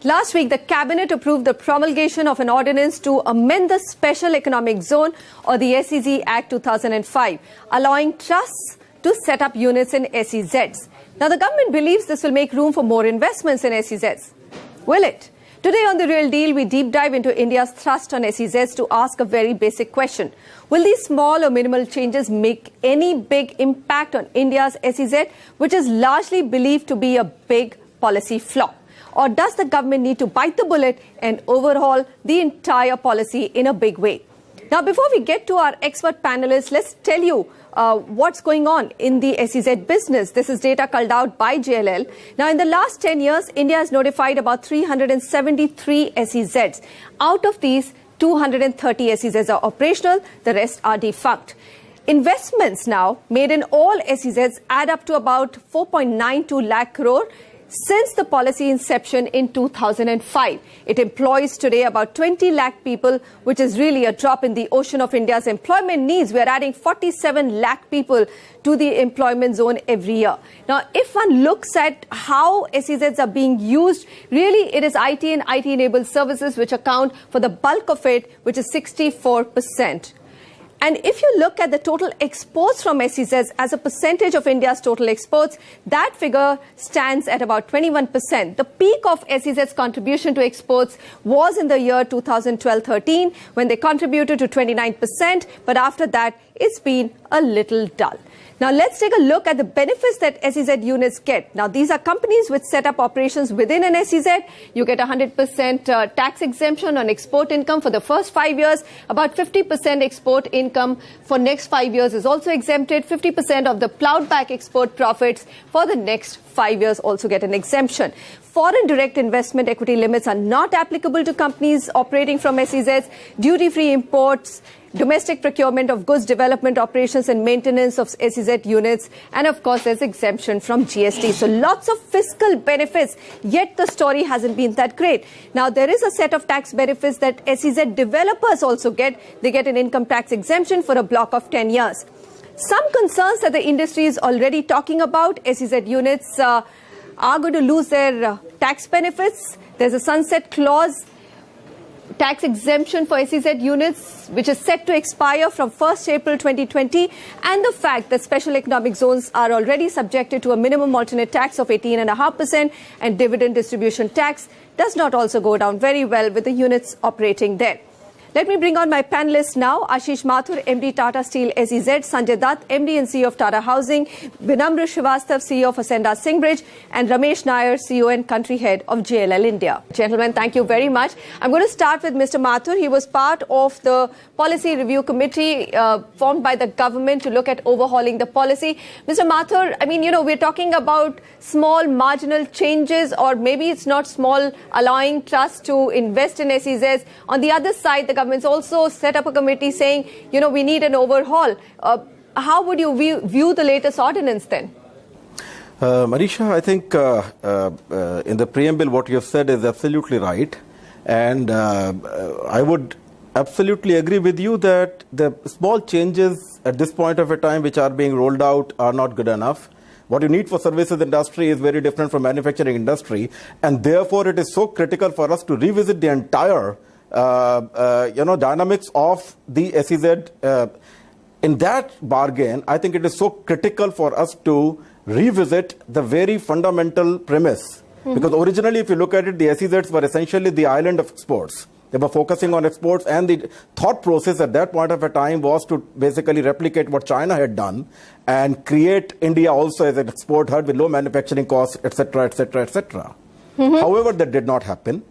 Last week, the Cabinet approved the promulgation of an ordinance to amend the Special Economic Zone or the SEZ Act 2005, allowing trusts to set up units in SEZs. Now, the government believes this will make room for more investments in SEZs. Will it? Today on The Real Deal, we deep dive into India's thrust on SEZs to ask a very basic question. Will these small or minimal changes make any big impact on India's SEZ, which is largely believed to be a big policy flaw? Or does the government need to bite the bullet and overhaul the entire policy in a big way? Now, before we get to our expert panelists, let's tell you what's going on in the SEZ business. This is data culled out by JLL. Now, in the last 10 years, India has notified about 373 SEZs. Out of these, 230 SEZs are operational. The rest are defunct. Investments now made in all SEZs add up to about 4.92 lakh crore. Since the policy inception in 2005, it employs today about 20 lakh people, which is really a drop in the ocean of India's employment needs. We are adding 47 lakh people to the employment zone every year. Now, if one looks at how SEZs are being used, really it is IT and IT-enabled services which account for the bulk of it, which is 64%. And if you look at the total exports from SEZs as a percentage of India's total exports, that figure stands at about 21%. The peak of SEZs' contribution to exports was in the year 2012-13, when they contributed to 29%, but after that, it's been a little dull. Now, let's take a look at the benefits that SEZ units get. Now, these are companies which set up operations within an SEZ. You get 100% tax exemption on export income for the first 5 years. About 50% export income for next 5 years is also exempted. 50% of the plowed back export profits for the next 5 years also get an exemption. Foreign direct investment equity limits are not applicable to companies operating from SEZs. Duty-free imports, domestic procurement of goods, development operations and maintenance of SEZ units, and of course there's exemption from GST. So lots of fiscal benefits, yet the story hasn't been that great. Now, there is a set of tax benefits that SEZ developers also get. They get an income tax exemption for a block of 10 years. Some concerns that the industry is already talking about: SEZ units are going to lose their tax benefits. There's a sunset clause, tax exemption for SEZ units, which is set to expire from 1st April 2020, and the fact that special economic zones are already subjected to a minimum alternate tax of 18.5% and dividend distribution tax does not also go down very well with the units operating there. Let me bring on my panelists now. Ashish Mathur, MD Tata Steel SEZ, Sanjay Dutt, MD and CEO of Tata Housing, Vinamra Srivastav, CEO of Ascenda Singbridge, and Ramesh Nair, CEO and Country Head of JLL India. Gentlemen, thank you very much. I'm going to start with Mr. Mathur. He was part of the Policy Review Committee formed by the government to look at overhauling the policy. Mr. Mathur, I mean, you know, we're talking about small marginal changes, or maybe it's not small, allowing trusts to invest in SEZs. On the other side, the government's also set up a committee saying, you know, we need an overhaul. How would you view the latest ordinance then? Marisha, I think in the preamble what you have said is absolutely right. And I would absolutely agree with you that the small changes at this point of a time which are being rolled out are not good enough. What you need for services industry is very different from manufacturing industry. And therefore, it is so critical for us to revisit the entire dynamics of the SEZ. In that bargain, I think it is so critical for us to revisit the very fundamental premise. Because originally, if you look at it, the SEZs were essentially the island of exports. They were focusing on exports, and the thought process at that point of a time was to basically replicate what China had done and create India also as an export hub with low manufacturing costs, etc., etc., etc. However, that did not happen.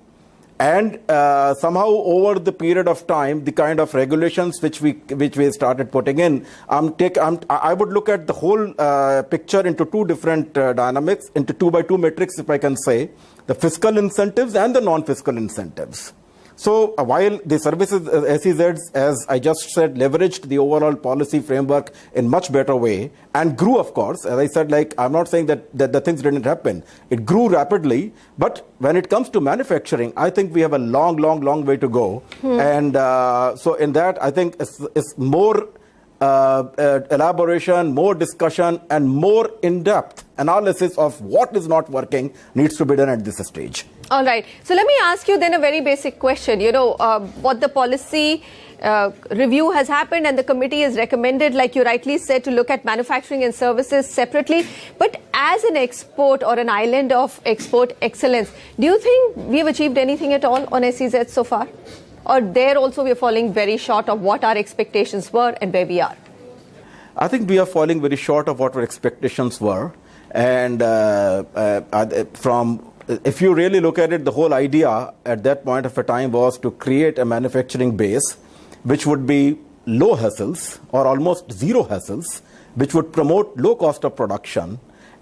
And somehow over the period of time, the kind of regulations which we started putting in, I would look at the whole picture into two different dynamics, into 2x2 matrix, if I can say, the fiscal incentives and the non-fiscal incentives. So while the services SEZs, as I just said, leveraged the overall policy framework in much better way and grew, of course, as I said, like, I'm not saying that the things didn't happen. It grew rapidly. But when it comes to manufacturing, I think we have a long way to go. And so in that, I think it's more elaboration, more discussion, and more in-depth analysis of what is not working needs to be done at this stage. All right. So let me ask you then a very basic question. What the policy review has happened and the committee has recommended, like you rightly said, to look at manufacturing and services separately. But as an export or an island of export excellence, do you think we have achieved anything at all on SEZ so far? Or there also we are falling very short of what our expectations were and where we are? I think we are falling very short of what our expectations were. And if you really look at it, the whole idea at that point of a time was to create a manufacturing base which would be low hassles or almost zero hassles, which would promote low cost of production,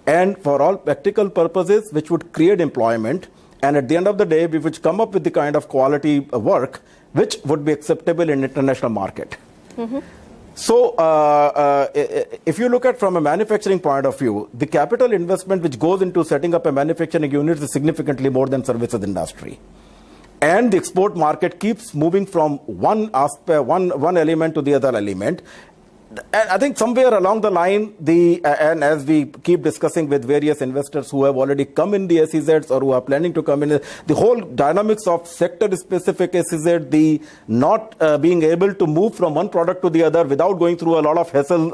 and for all practical purposes, which would create employment. And at the end of the day, we would come up with the kind of quality work which would be acceptable in international market. Mm-hmm. So if you look at from a manufacturing point of view, the capital investment which goes into setting up a manufacturing unit is significantly more than services industry. And the export market keeps moving from one aspect, one element to the other element. And I think somewhere along the line, and as we keep discussing with various investors who have already come in the SEZs or who are planning to come in, the whole dynamics of sector-specific SEZ, the not being able to move from one product to the other without going through a lot of hassle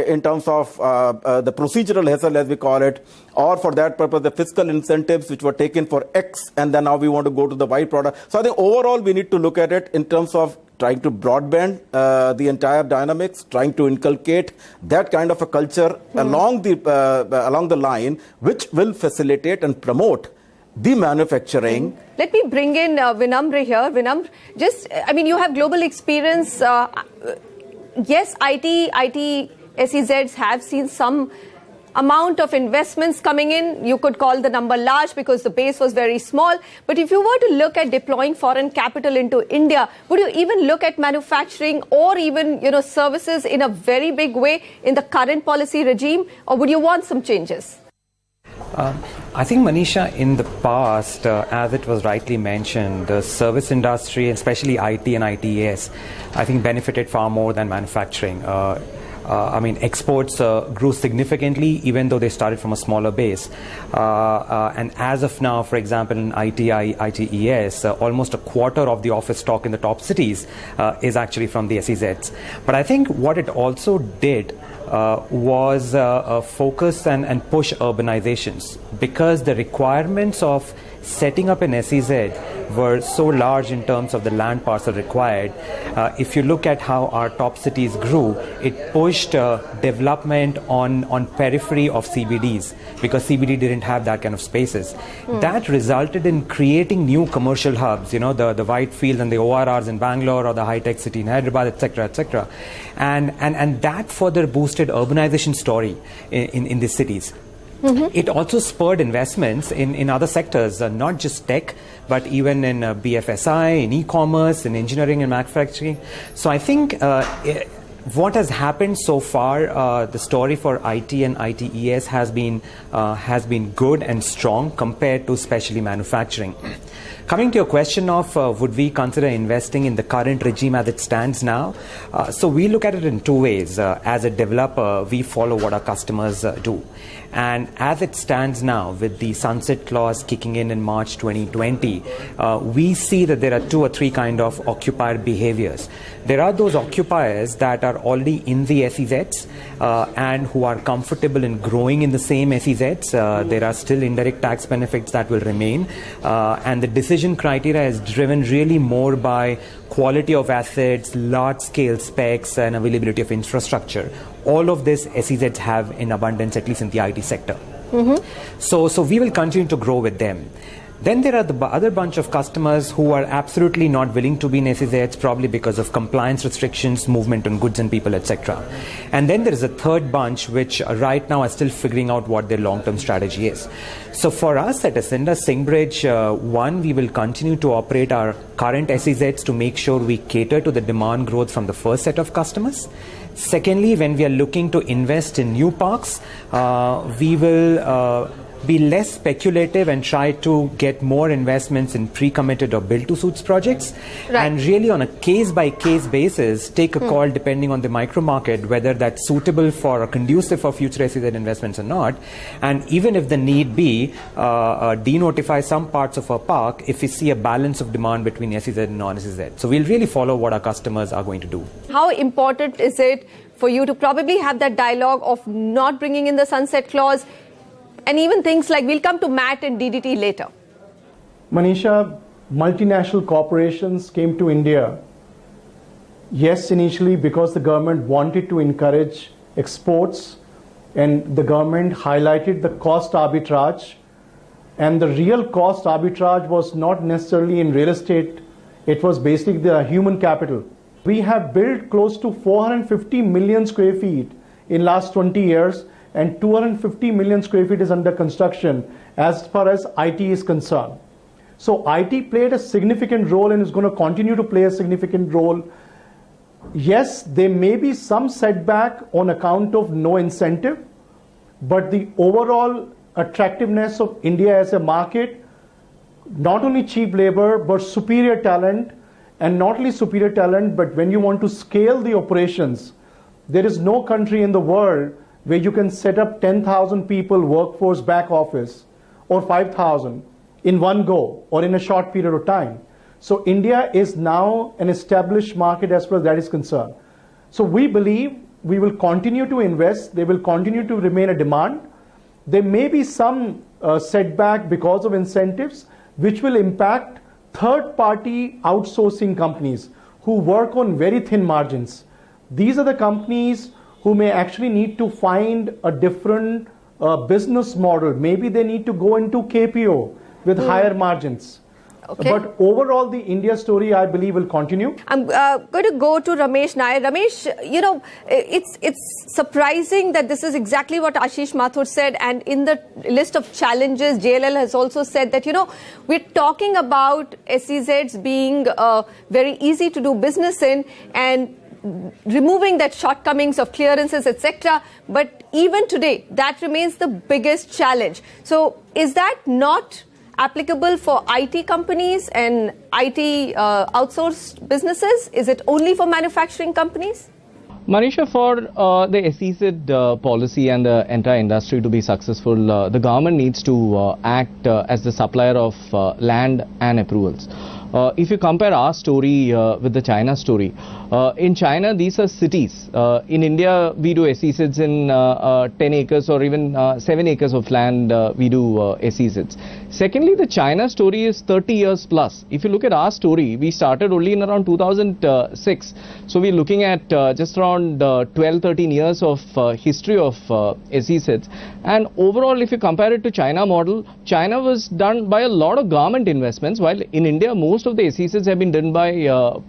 in terms of the procedural hassle, as we call it, or for that purpose, the fiscal incentives which were taken for X, and then now we want to go to the Y product. So I think overall, we need to look at it in terms of trying to broadband the entire dynamics, trying to inculcate that kind of a culture along the line, which will facilitate and promote the manufacturing. Let me bring in Vinamr here. Vinamr, you have global experience. Yes, IT SEZs have seen some amount of investments coming in. You could call the number large because the base was very small. But if you were to look at deploying foreign capital into India, would you even look at manufacturing or even services in a very big way in the current policy regime, or would you want some changes? I think, Manisha, in the past, as it was rightly mentioned, the service industry, especially IT and ITES, I think benefited far more than manufacturing. Exports grew significantly, even though they started from a smaller base. And as of now, for example, in ITES, almost a quarter of the office stock in the top cities is actually from the SEZs. But I think what it also did was focus and push urbanizations, because the requirements of setting up an SEZ were so large in terms of the land parcel required. If you look at how our top cities grew, it pushed development on periphery of CBDs, because CBD didn't have that kind of spaces. That resulted in creating new commercial hubs, the Whitefield and the ORRs in Bangalore, or the high-tech city in Hyderabad, etc., etc. And that further boosted urbanization story in these cities. Mm-hmm. It also spurred investments in other sectors, not just tech, but even in BFSI, in e-commerce, in engineering and manufacturing. So I think what has happened so far, the story for IT and ITES has been good and strong compared to especially manufacturing. Coming to your question of would we consider investing in the current regime as it stands now? So we look at it in two ways. As a developer, we follow what our customers do. And as it stands now, with the sunset clause kicking in March 2020, we see that there are two or three kind of occupier behaviors. There are those occupiers that are already in the SEZs and who are comfortable in growing in the same SEZs. There are still indirect tax benefits that will remain. And the decision criteria is driven really more by quality of assets, large-scale specs, and availability of infrastructure. All of this SEZs have in abundance, at least in the IT sector. Mm-hmm. So we will continue to grow with them. Then there are the other bunch of customers who are absolutely not willing to be in SEZs, probably because of compliance restrictions, movement on goods and people, etc. And then there is a third bunch which right now are still figuring out what their long-term strategy is. So for us at Ascenda Singbridge, one, we will continue to operate our current SEZs to make sure we cater to the demand growth from the first set of customers. Secondly, when we are looking to invest in new parks, we will be less speculative and try to get more investments in pre-committed or build-to-suits projects, and really on a case-by-case basis take a call depending on the micro market whether that's suitable for or conducive for future SEZ investments or not, and even if the need be, denotify some parts of our park if we see a balance of demand between SEZ and non-SEZ. So we'll really follow what our customers are going to do. How important is it for you to probably have that dialogue of not bringing in the sunset clause, and even things like, we'll come to MAT and DDT later? Manisha, multinational corporations came to India, yes, initially because the government wanted to encourage exports, and the government highlighted the cost arbitrage, and the real cost arbitrage was not necessarily in real estate, it was basically the human capital. We have built close to 450 million square feet in last 20 years, and 250 million square feet is under construction as far as IT is concerned. So IT played a significant role and is going to continue to play a significant role. Yes, there may be some setback on account of no incentive, but the overall attractiveness of India as a market, not only cheap labor, but superior talent, and not only superior talent, but when you want to scale the operations, there is no country in the world where you can set up 10,000 people workforce back office or 5,000 in one go or in a short period of time. So India is now an established market as far as that is concerned. So we believe we will continue to invest. There will continue to remain a demand. There may be some setback because of incentives, which will impact third-party outsourcing companies who work on very thin margins. These are the companies who may actually need to find a different business model. Maybe they need to go into KPO with higher margins. Okay. But overall, the India story, I believe, will continue. I'm going to go to Ramesh Nair. Ramesh, you know, it's surprising that this is exactly what Ashish Mathur said. And in the list of challenges, JLL has also said that, you know, we're talking about SEZs being very easy to do business in and removing that shortcomings of clearances, etc. But even today, that remains the biggest challenge. So is that not applicable for IT companies and IT outsourced businesses? Is it only for manufacturing companies? Manisha, for the SEZ policy and the entire industry to be successful, the government needs to act as the supplier of land and approvals. If you compare our story with the China story, in China these are cities. In India we do SEZs in 10 acres or even 7 acres of land, we do SEZs. Secondly, the China story is 30 years plus. If you look at our story, we started only in around 2006. So we're looking at just around 12-13 years of history of SEZs. And overall, if you compare it to China model, China was done by a lot of government investments, while in India most of the SEZs have been done by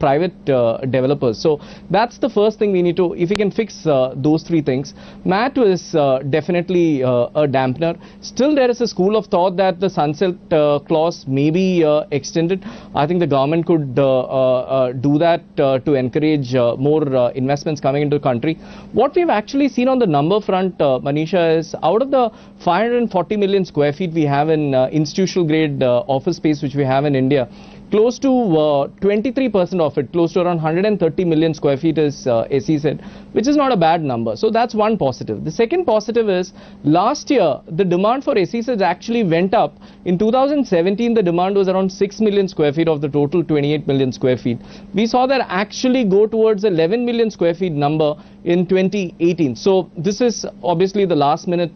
private developers. So that's the first thing we need to, if we can fix those three things. MAT is definitely a dampener. Still there is a school of thought that the sunset clause may be extended. I think the government could do that to encourage more investments coming into the country. What we've actually seen on the number front, Manisha, is out of the 540 million square feet we have in institutional grade office space which we have in India, close to 23% of it, close to around 130 million square feet is SEZ, which is not a bad number. So that's one positive. The second positive is last year the demand for SEZs actually went up. In 2017 the demand was around 6 million square feet of the total 28 million square feet. We saw that actually go towards 11 million square feet number in 2018. So this is obviously the last minute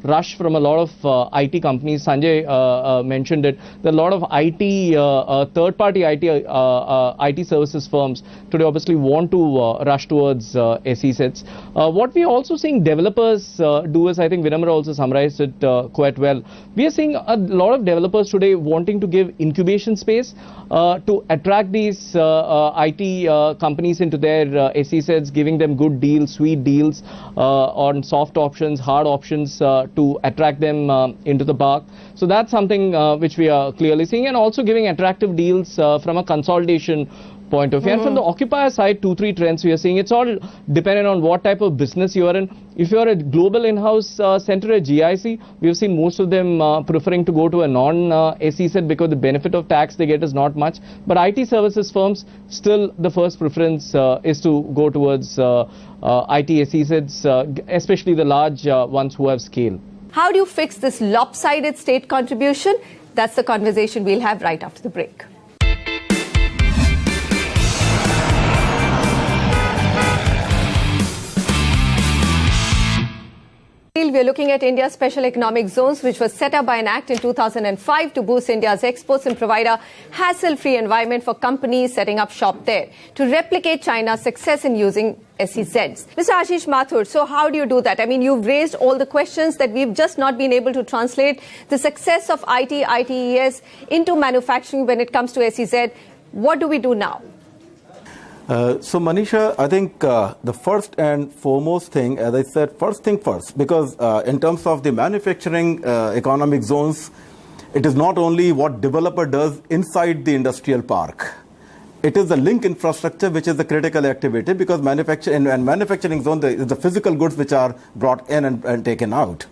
rush from a lot of IT companies. Sanjay mentioned it. There are a lot of IT third-party IT services firms today obviously want to rush towards SEZs. What we are also seeing developers do is, I think Vinamra also summarized it quite well. We are seeing a lot of developers today wanting to give incubation space to attract these IT companies into their SEZs, giving them good deals, sweet deals on soft options, hard options to attract them into the park. So that's something which we are clearly seeing, and also giving attractive deals from a consolidation point of view. And from the occupier side, 2-3 trends we are seeing. It's all dependent on what type of business you are in. If you are a global in-house center, a GIC, we have seen most of them preferring to go to a non-SEZ because the benefit of tax they get is not much. But IT services firms, still the first preference is to go towards IT SEZs, especially the large ones who have scale. How do you fix this lopsided state contribution? That's the conversation we'll have right after the break. We are looking at India's special economic zones, which was set up by an act in 2005 to boost India's exports and provide a hassle-free environment for companies setting up shop there to replicate China's success in using SEZs. Mr. Ashish Mathur, so how do you do that? I mean, you've raised all the questions that we've just not been able to translate the success of ITES into manufacturing when it comes to SEZ. What do we do now? So Manisha, I think the first and foremost thing, as I said, first thing first, because in terms of the manufacturing economic zones, it is not only what developer does inside the industrial park. It is the link infrastructure which is the critical activity, because manufacturing zone is the physical goods which are brought in and taken out.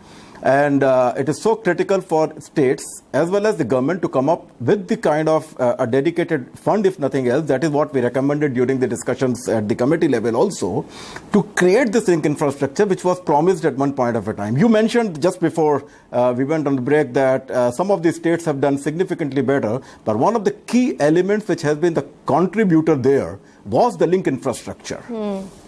And it is so critical for states as well as the government to come up with the kind of a dedicated fund, if nothing else. That is what we recommended during the discussions at the committee level also, to create this link infrastructure which was promised at one point of a time. You mentioned just before we went on the break that some of the states have done significantly better, but one of the key elements which has been the contributor there was the link infrastructure.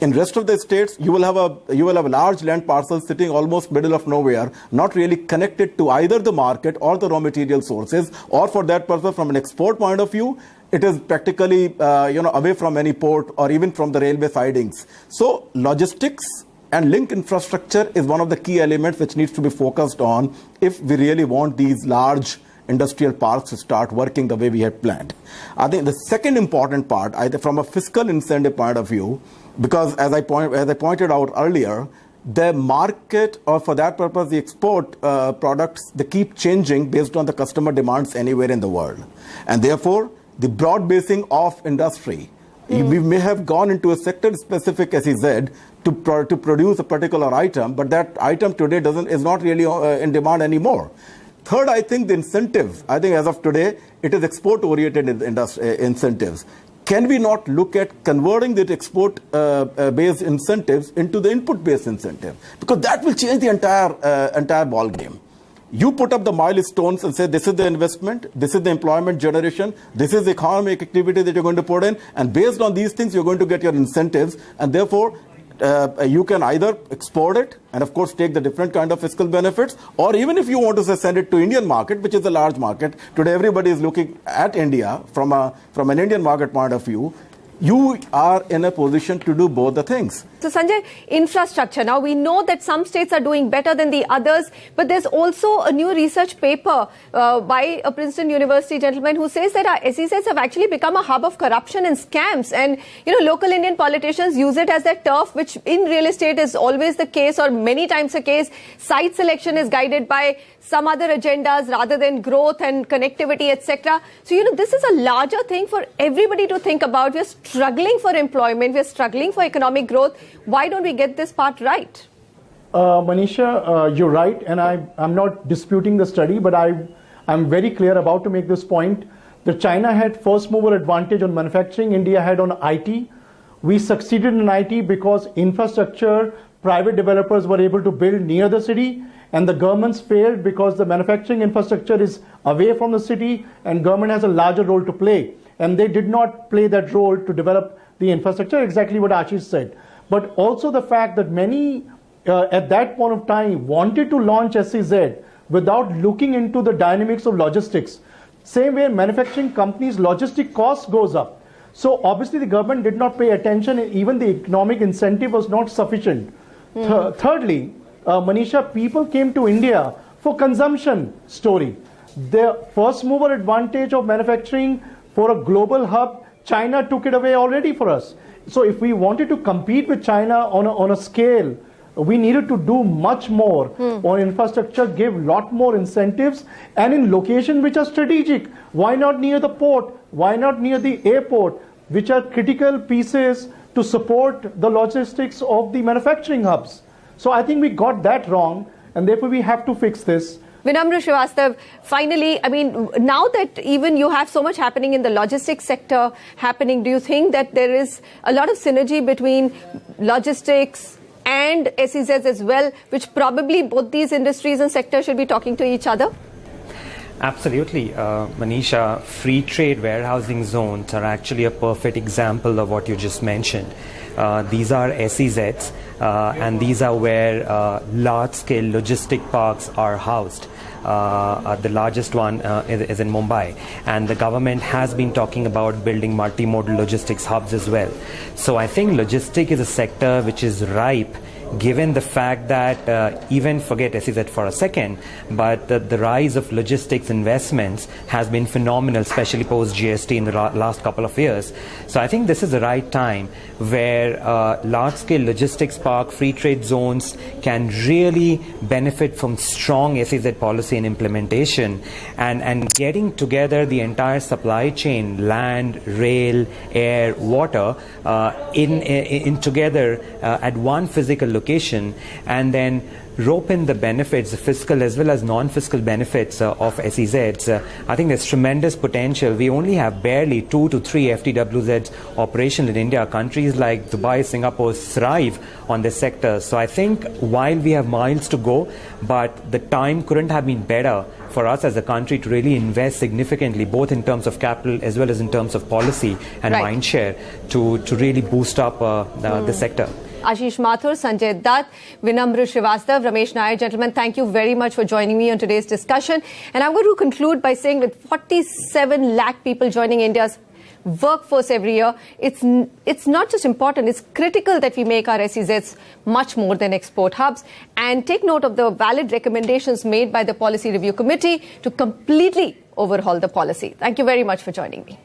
In rest of the states, you will have a large land parcel sitting almost middle of nowhere, not really connected to either the market or the raw material sources, or for that purpose, from an export point of view, it is practically away from any port or even from the railway sidings. So logistics and link infrastructure is one of the key elements which needs to be focused on if we really want these large industrial parks to start working the way we had planned. I think the second important part, either from a fiscal incentive point of view, because as I pointed out earlier, the market, or for that purpose the export products, they keep changing based on the customer demands anywhere in the world. And therefore, the broad basing of industry, we may have gone into a sector-specific SEZ to produce a particular item, but that item today is not really in demand anymore. Third, I think the incentives, I think as of today, it is export-oriented incentives. Can we not look at converting the export-based incentives into the input-based incentive? Because that will change the entire ball game. You put up the milestones and say, this is the investment, this is the employment generation, this is the economic activity that you're going to put in, and based on these things, you're going to get your incentives, and therefore, you can either export it and of course take the different kind of fiscal benefits, or even if you want to say send it to Indian market, which is a large market. Today everybody is looking at India from an Indian market point of view. You are in a position to do both the things. So Sanjay, infrastructure. Now we know that some states are doing better than the others, but there's also a new research paper by a Princeton University gentleman who says that our SEZs have actually become a hub of corruption and scams. And, local Indian politicians use it as their turf, which in real estate is always the case, or many times the case. Site selection is guided by some other agendas rather than growth and connectivity, etc. So, this is a larger thing for everybody to think about. We're struggling for employment. We're struggling for economic growth. Why don't we get this part right? Manisha, you're right, and I'm not disputing the study, but I'm very clear about to make this point. That China had first mover advantage on manufacturing, India had on IT. We succeeded in IT because infrastructure, private developers were able to build near the city, and the governments failed because the manufacturing infrastructure is away from the city and government has a larger role to play. And they did not play that role to develop the infrastructure, exactly what Ashish said. But also the fact that many at that point of time wanted to launch SEZ without looking into the dynamics of logistics. Same way manufacturing companies' logistic cost goes up. So obviously the government did not pay attention, and even the economic incentive was not sufficient. Thirdly, Manisha, people came to India for consumption story. The first mover advantage of manufacturing for a global hub, China took it away already for us. So if we wanted to compete with China on a scale, we needed to do much more on infrastructure, give lot more incentives, and in locations which are strategic. Why not near the port? Why not near the airport? which are critical pieces to support the logistics of the manufacturing hubs. So I think we got that wrong, and therefore we have to fix this. Vinamra Srivastav, finally, I mean, now that even you have so much happening in the logistics sector happening, do you think that there is a lot of synergy between logistics and SEZs as well, which probably both these industries and sectors should be talking to each other? Absolutely, Manisha. Free trade warehousing zones are actually a perfect example of what you just mentioned. These are SEZs, and these are where large-scale logistic parks are housed. The largest one is in Mumbai, and the government has been talking about building multimodal logistics hubs as well. So I think logistics is a sector which is ripe, given the fact that even forget SEZ for a second, but the rise of logistics investments has been phenomenal, especially post GST in the last couple of years. So I think this is the right time where large-scale logistics park, free trade zones can really benefit from strong SEZ policy and implementation, and getting together the entire supply chain, land, rail, air, water, in together at one physical location, and then rope in the benefits, the fiscal as well as non-fiscal benefits of SEZs. I think there's tremendous potential. We only have barely 2 to 3 FTWZs operational in India. Countries like Dubai, Singapore thrive on this sector. So I think while we have miles to go, but the time couldn't have been better for us as a country to really invest significantly, both in terms of capital as well as in terms of policy and mindshare, to really boost up the sector. Ashish Mathur, Sanjay Dutt, Vinamra Srivastav, Ramesh Nair. Gentlemen, thank you very much for joining me on today's discussion. And I'm going to conclude by saying with 47 lakh people joining India's workforce every year, it's not just important, it's critical that we make our SEZs much more than export hubs, and take note of the valid recommendations made by the Policy Review Committee to completely overhaul the policy. Thank you very much for joining me.